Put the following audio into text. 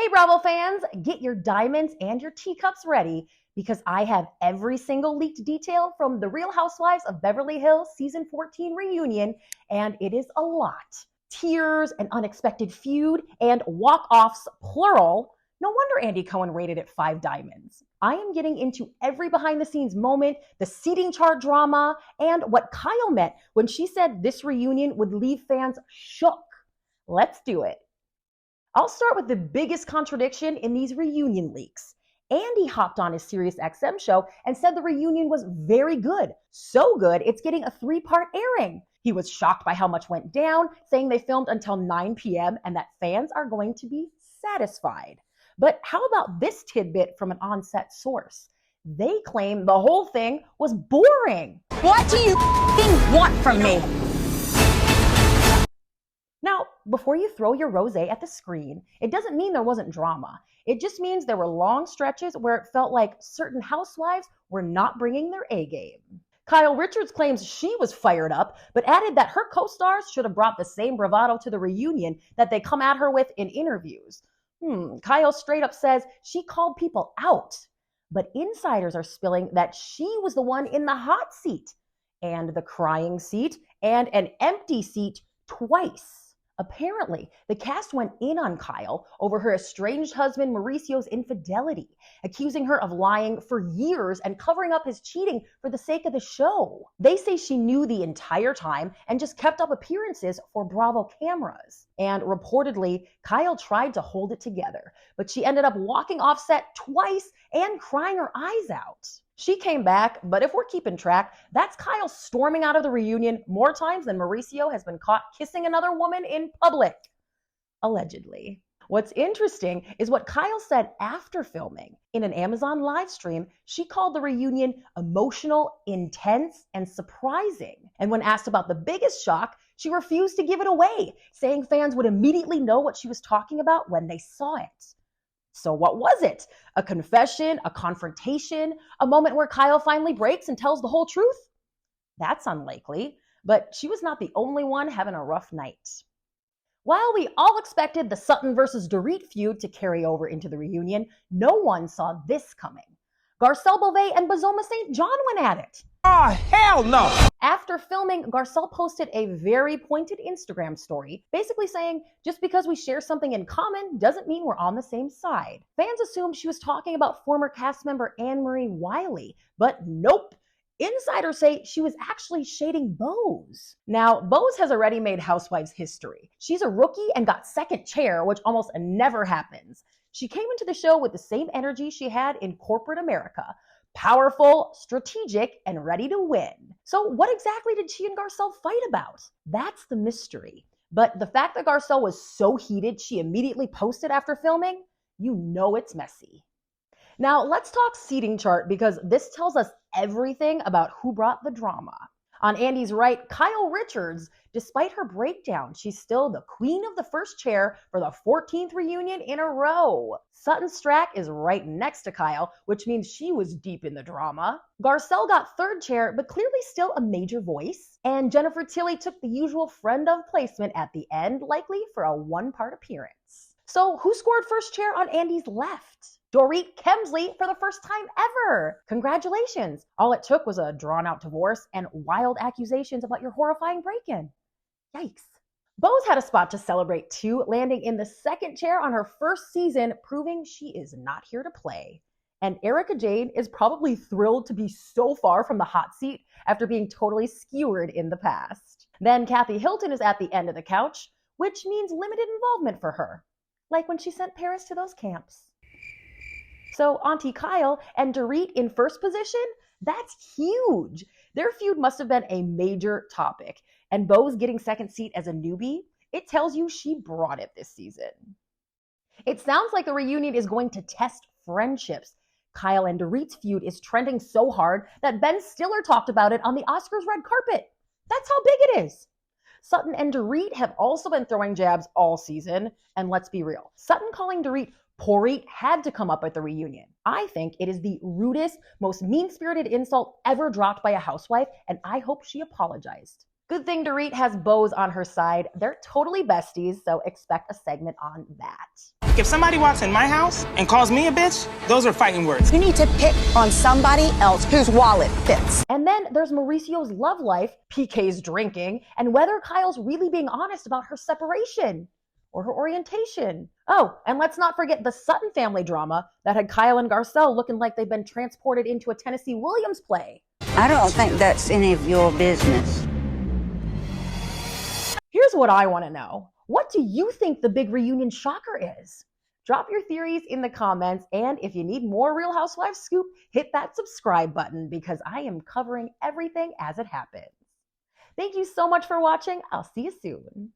Hey Bravo fans, get your diamonds and your teacups ready because I have every single leaked detail from the Real Housewives of Beverly Hills season 14 reunion, and it is a lot. Tears, an unexpected feud, and walk-offs, plural. No wonder Andy Cohen rated it 5 diamonds. I am getting into every behind-the-scenes moment, the seating chart drama, and what Kyle meant when she said this reunion would leave fans shook. Let's do it. I'll start with the biggest contradiction in these reunion leaks. Andy hopped on his SiriusXM show and said the reunion was very good. So good, it's getting a 3-part airing. He was shocked by how much went down, saying they filmed until 9 p.m. and that fans are going to be satisfied. But how about this tidbit from an on-set source? They claim the whole thing was boring. What do you want from me? Now, before you throw your rosé at the screen, it doesn't mean there wasn't drama. It just means there were long stretches where it felt like certain housewives were not bringing their A game. Kyle Richards claims she was fired up, but added that her co-stars should have brought the same bravado to the reunion that they come at her with in interviews. Kyle straight up says she called people out, but insiders are spilling that she was the one in the hot seat, and the crying seat, and an empty seat twice. Apparently, the cast went in on Kyle over her estranged husband Mauricio's infidelity, accusing her of lying for years and covering up his cheating for the sake of the show. They say she knew the entire time and just kept up appearances for Bravo cameras. And reportedly, Kyle tried to hold it together, but she ended up walking off set twice and crying her eyes out. She came back, but if we're keeping track, that's Kyle storming out of the reunion more times than Mauricio has been caught kissing another woman in public. Allegedly. What's interesting is what Kyle said after filming. In an Amazon live stream, she called the reunion emotional, intense, and surprising. And when asked about the biggest shock, she refused to give it away, saying fans would immediately know what she was talking about when they saw it. So what was it? A confession, a confrontation, a moment where Kyle finally breaks and tells the whole truth? That's unlikely, but she was not the only one having a rough night. While we all expected the Sutton versus Dorit feud to carry over into the reunion, no one saw this coming. Garcelle, Beauvais, and Bozoma St. John went at it. Oh, hell no! After filming, Garcelle posted a very pointed Instagram story, basically saying, just because we share something in common doesn't mean we're on the same side. Fans assumed she was talking about former cast member Anne-Marie Wiley, but nope. Insiders say she was actually shading Bose. Now, Bose has already made Housewives history. She's a rookie and got second chair, which almost never happens. She came into the show with the same energy she had in corporate America. Powerful, strategic, and ready to win. So what exactly did she and Garcelle fight about? That's the mystery. But the fact that Garcelle was so heated she immediately posted after filming, you know it's messy. Now let's talk seating chart because this tells us everything about who brought the drama. On Andy's right, Kyle Richards. Despite her breakdown, she's still the queen of the first chair for the 14th reunion in a row. Sutton Strack is right next to Kyle, which means she was deep in the drama. Garcelle got third chair, but clearly still a major voice. And Jennifer Tilly took the usual friend of placement at the end, likely for a 1-part appearance. So who scored first chair on Andy's left? Dorit Kemsley for the first time ever. Congratulations. All it took was a drawn-out divorce and wild accusations about your horrifying break-in. Yikes. Bose had a spot to celebrate too, landing in the second chair on her first season, proving she is not here to play. And Erica Jane is probably thrilled to be so far from the hot seat after being totally skewered in the past. Then Kathy Hilton is at the end of the couch, which means limited involvement for her, like when she sent Paris to those camps. So Auntie Kyle and Dorit in first position? That's huge. Their feud must have been a major topic. And Bose getting second seat as a newbie, it tells you she brought it this season. It sounds like the reunion is going to test friendships. Kyle and Dorit's feud is trending so hard that Ben Stiller talked about it on the Oscars red carpet. That's how big it is. Sutton and Dorit have also been throwing jabs all season. And let's be real, Sutton calling Dorit Poorit had to come up at the reunion. I think it is the rudest, most mean-spirited insult ever dropped by a housewife, and I hope she apologized. Good thing Dorit has Bose on her side. They're totally besties, so expect a segment on that. Look, if somebody walks in my house and calls me a bitch, those are fighting words. You need to pick on somebody else whose wallet fits. And then there's Mauricio's love life, PK's drinking, and whether Kyle's really being honest about her separation or her orientation. Oh, and let's not forget the Sutton family drama that had Kyle and Garcelle looking like they've been transported into a Tennessee Williams play. I don't think that's any of your business. Here's what I want to know. What do you think the big reunion shocker is? Drop your theories in the comments, and if you need more Real Housewives scoop, hit that subscribe button because I am covering everything as it happens. Thank you so much for watching. I'll see you soon.